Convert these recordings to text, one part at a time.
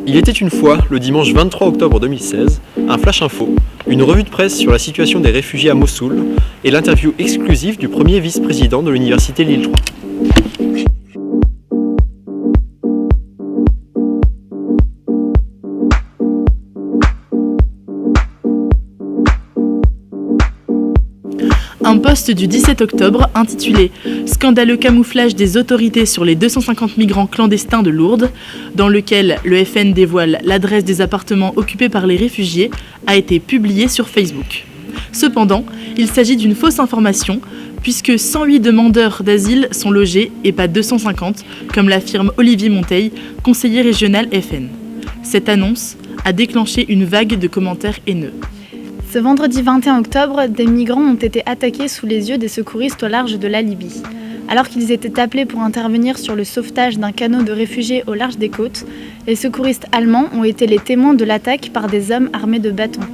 Il était une fois, le dimanche 23 octobre 2016, un Flash Info, une revue de presse sur la situation des réfugiés à Mossoul et l'interview exclusive du premier vice-président de l'université Lille 3. Un post du 17 octobre intitulé « Scandaleux camouflage des autorités sur les 250 migrants clandestins de Lourdes », dans lequel le FN dévoile l'adresse des appartements occupés par les réfugiés, a été publié sur Facebook. Cependant, il s'agit d'une fausse information, puisque 108 demandeurs d'asile sont logés et pas 250, comme l'affirme Olivier Monteil, conseiller régional FN. Cette annonce a déclenché une vague de commentaires haineux. Ce vendredi 21 octobre, des migrants ont été attaqués sous les yeux des secouristes au large de la Libye. Alors qu'ils étaient appelés pour intervenir sur le sauvetage d'un canot de réfugiés au large des côtes, les secouristes allemands ont été les témoins de l'attaque par des hommes armés de bâtons.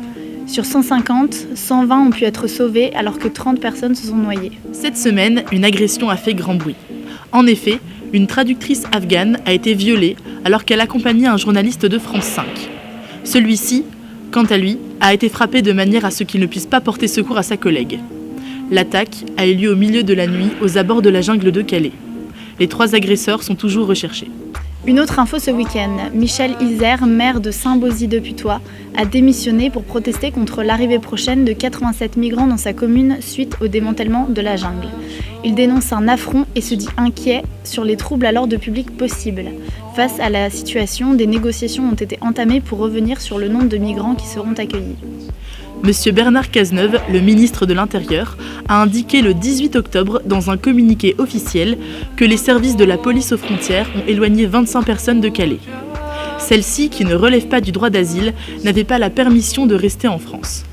Sur 150, 120 ont pu être sauvés alors que 30 personnes se sont noyées. Cette semaine, une agression a fait grand bruit. En effet, une traductrice afghane a été violée alors qu'elle accompagnait un journaliste de France 5. Celui-ci, quant à lui, a été frappé de manière à ce qu'il ne puisse pas porter secours à sa collègue. L'attaque a eu lieu au milieu de la nuit aux abords de la jungle de Calais. Les 3 agresseurs sont toujours recherchés. Une autre info ce week-end, Michel Isère, maire de Saint-Bauzy-de-Putois, a démissionné pour protester contre l'arrivée prochaine de 87 migrants dans sa commune suite au démantèlement de la jungle. Il dénonce un affront et se dit inquiet sur les troubles à l'ordre public possibles. Face à la situation, des négociations ont été entamées pour revenir sur le nombre de migrants qui seront accueillis. Monsieur Bernard Cazeneuve, le ministre de l'Intérieur, a indiqué le 18 octobre dans un communiqué officiel que les services de la police aux frontières ont éloigné 25 personnes de Calais. Celles-ci, qui ne relèvent pas du droit d'asile, n'avaient pas la permission de rester en France.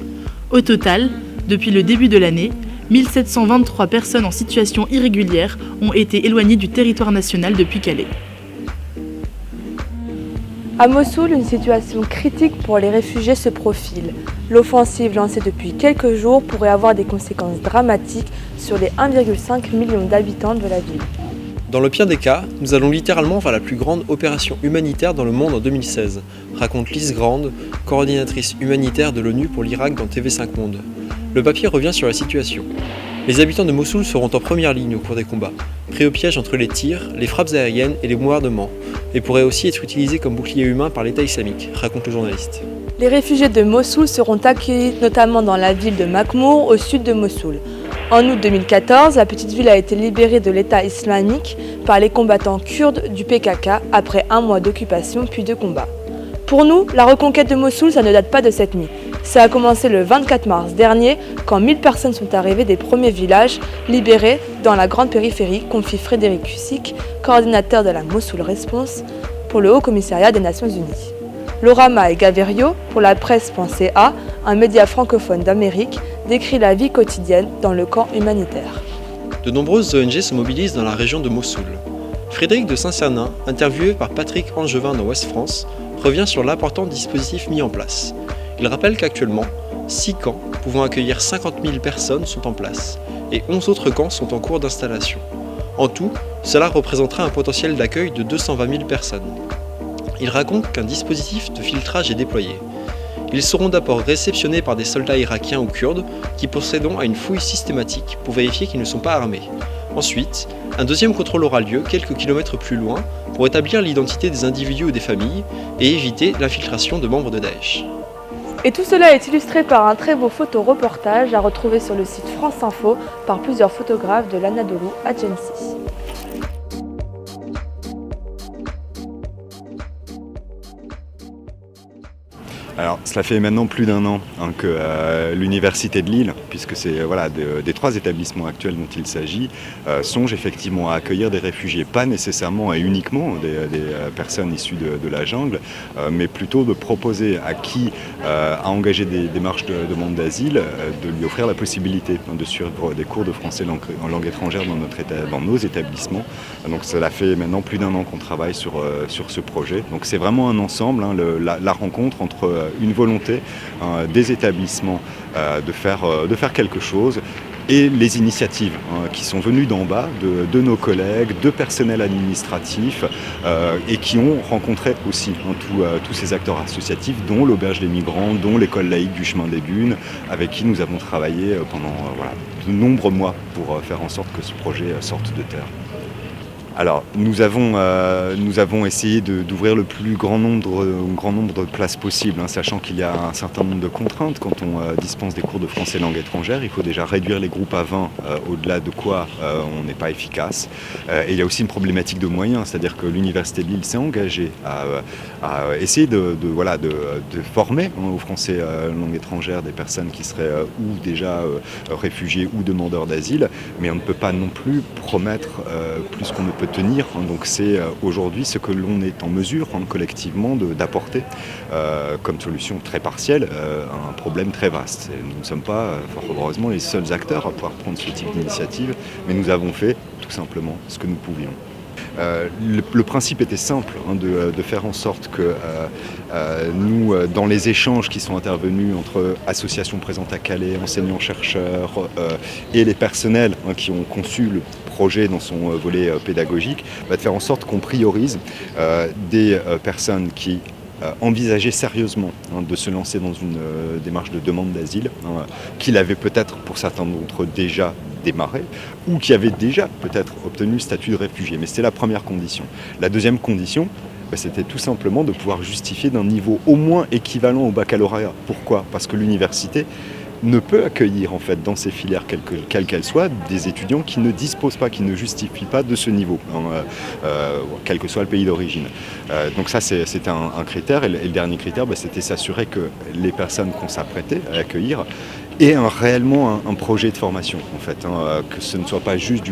Au total, depuis le début de l'année, 1723 personnes en situation irrégulière ont été éloignées du territoire national depuis Calais. À Mossoul, une situation critique pour les réfugiés se profile. L'offensive lancée depuis quelques jours pourrait avoir des conséquences dramatiques sur les 1,5 million d'habitants de la ville. Dans le pire des cas, nous allons littéralement faire la plus grande opération humanitaire dans le monde en 2016, raconte Lise Grande, coordinatrice humanitaire de l'ONU pour l'Irak dans TV5 Monde. Le papier revient sur la situation. Les habitants de Mossoul seront en première ligne au cours des combats, pris au piège entre les tirs, les frappes aériennes et les bombardements, et pourraient aussi être utilisés comme bouclier humain par l'État islamique, raconte le journaliste. Les réfugiés de Mossoul seront accueillis notamment dans la ville de Makhmour, au sud de Mossoul. En août 2014, la petite ville a été libérée de l'État islamique par les combattants kurdes du PKK après 1 mois d'occupation puis de combat. Pour nous, la reconquête de Mossoul, ça ne date pas de cette nuit. Ça a commencé le 24 mars dernier, quand 1000 personnes sont arrivées des premiers villages libérés dans la grande périphérie, confie Frédéric Cussick, coordinateur de la Mossoul Response pour le Haut Commissariat des Nations Unies. Laura Mae Gaverio, pour la presse.ca, un média francophone d'Amérique, décrit la vie quotidienne dans le camp humanitaire. De nombreuses ONG se mobilisent dans la région de Mossoul. Frédéric de Saint-Cernin, interviewé par Patrick Angevin dans Ouest France, revient sur l'important dispositif mis en place. Il rappelle qu'actuellement, 6 camps pouvant accueillir 50 000 personnes sont en place et 11 autres camps sont en cours d'installation. En tout, cela représentera un potentiel d'accueil de 220 000 personnes. Il raconte qu'un dispositif de filtrage est déployé. Ils seront d'abord réceptionnés par des soldats irakiens ou kurdes qui procéderont à une fouille systématique pour vérifier qu'ils ne sont pas armés. Ensuite, un deuxième contrôle aura lieu quelques kilomètres plus loin pour établir l'identité des individus ou des familles et éviter l'infiltration de membres de Daesh. Et tout cela est illustré par un très beau photoreportage à retrouver sur le site France Info par plusieurs photographes de l'Anadolu Agency. Alors, cela fait maintenant plus d'1 an que l'Université de Lille, puisque c'est des 3 établissements actuels dont il s'agit, songe effectivement à accueillir des réfugiés, pas nécessairement et uniquement des personnes issues de la jungle, mais plutôt de proposer à qui a engagé des démarches de demande d'asile, de lui offrir la possibilité de suivre des cours de français en langue étrangère dans nos établissements. Donc cela fait maintenant plus d'1 an qu'on travaille sur ce projet. Donc c'est vraiment un ensemble, la rencontre entre une volonté des établissements de faire quelque chose, et les initiatives qui sont venues d'en bas, de nos collègues, de personnel administratif et qui ont rencontré aussi tous ces acteurs associatifs, dont l'Auberge des Migrants, dont l'école laïque du Chemin des Dunes, avec qui nous avons travaillé pendant de nombreux mois pour faire en sorte que ce projet sorte de terre. Alors, nous avons essayé d'ouvrir le plus grand nombre de places possible, sachant qu'il y a un certain nombre de contraintes. Quand on dispense des cours de français langue étrangère, il faut déjà réduire les groupes à 20, au-delà de quoi on n'est pas efficace. Et il y a aussi une problématique de moyens, c'est-à-dire que l'Université de Lille s'est engagée à essayer de former au français langue étrangère des personnes qui seraient ou déjà réfugiés ou demandeurs d'asile, mais on ne peut pas non plus promettre plus qu'on ne peut tenir. Donc c'est aujourd'hui ce que l'on est en mesure collectivement d'apporter comme solution très partielle à un problème très vaste. Et nous ne sommes pas, fort heureusement, les seuls acteurs à pouvoir prendre ce type d'initiative, mais nous avons fait tout simplement ce que nous pouvions. Le principe était simple, de faire en sorte que nous, dans les échanges qui sont intervenus entre associations présentes à Calais, enseignants-chercheurs et les personnels qui ont conçu le projet dans son volet pédagogique, de faire en sorte qu'on priorise des personnes qui envisageaient sérieusement de se lancer dans une démarche de demande d'asile, qu'il avait peut-être pour certains d'entre eux déjà démarré, ou qui avaient déjà peut-être obtenu le statut de réfugié. Mais c'était la première condition. La deuxième condition, c'était tout simplement de pouvoir justifier d'un niveau au moins équivalent au baccalauréat. Pourquoi ? Parce que l'université ne peut accueillir en fait dans ces filières quelles qu'elles soient des étudiants qui ne disposent pas, qui ne justifient pas de ce niveau, quel que soit le pays d'origine. Donc ça c'était un critère, et le dernier critère c'était s'assurer que les personnes qu'on s'apprêtait à accueillir aient réellement un projet de formation en fait, que ce ne soit pas juste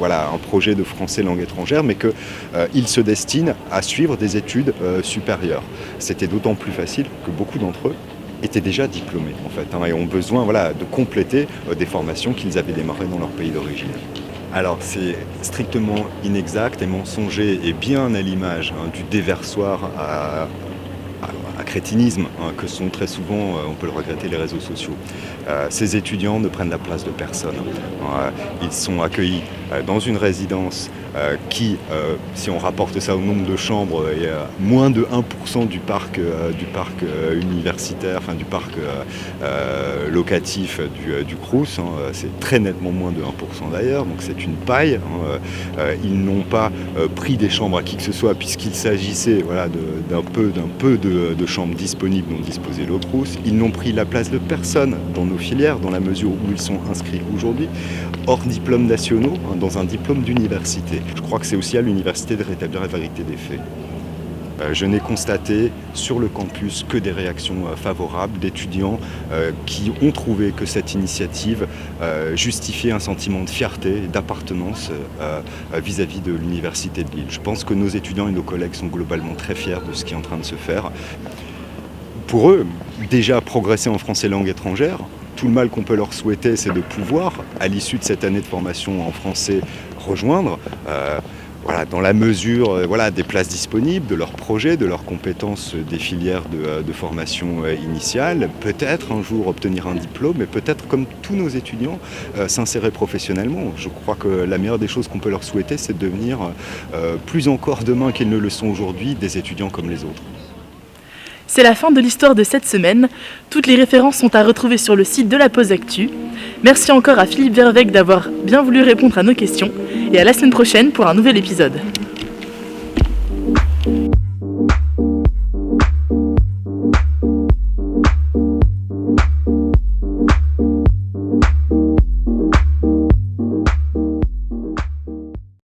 un projet de français langue étrangère, mais qu'ils se destinent à suivre des études supérieures. C'était d'autant plus facile que beaucoup d'entre eux étaient déjà diplômés en fait, et ont besoin de compléter des formations qu'ils avaient démarrées dans leur pays d'origine. Alors c'est strictement inexact et mensonger et bien à l'image du déversoir à crétinisme que sont très souvent, on peut le regretter, les réseaux sociaux. Ces étudiants ne prennent la place de personne. Ils sont accueillis dans une résidence qui, si on rapporte ça au nombre de chambres, est moins de 1% du parc universitaire, enfin du parc locatif du Crous. C'est très nettement moins de 1% d'ailleurs, donc c'est une paille. Ils n'ont pas pris des chambres à qui que ce soit, puisqu'il s'agissait d'un peu de chambres disponibles dont disposait le Crous. Ils n'ont pris la place de personne dans nos filières, dans la mesure où ils sont inscrits aujourd'hui, hors diplômes nationaux, dans un diplôme d'université. Je crois que c'est aussi à l'université de rétablir la vérité des faits. Je n'ai constaté sur le campus que des réactions favorables d'étudiants qui ont trouvé que cette initiative justifiait un sentiment de fierté et d'appartenance vis-à-vis de l'université de Lille. Je pense que nos étudiants et nos collègues sont globalement très fiers de ce qui est en train de se faire. Pour eux, déjà progresser en français langue étrangère, tout le mal qu'on peut leur souhaiter, c'est de pouvoir, à l'issue de cette année de formation en français, rejoindre, dans la mesure des places disponibles, de leurs projets, de leurs compétences des filières de formation initiale, peut-être un jour obtenir un diplôme, mais peut-être, comme tous nos étudiants, s'insérer professionnellement. Je crois que la meilleure des choses qu'on peut leur souhaiter, c'est de devenir, plus encore demain qu'ils ne le sont aujourd'hui, des étudiants comme les autres. C'est la fin de l'histoire de cette semaine. Toutes les références sont à retrouver sur le site de la Pause Actu. Merci encore à Philippe Verweg d'avoir bien voulu répondre à nos questions et à la semaine prochaine pour un nouvel épisode.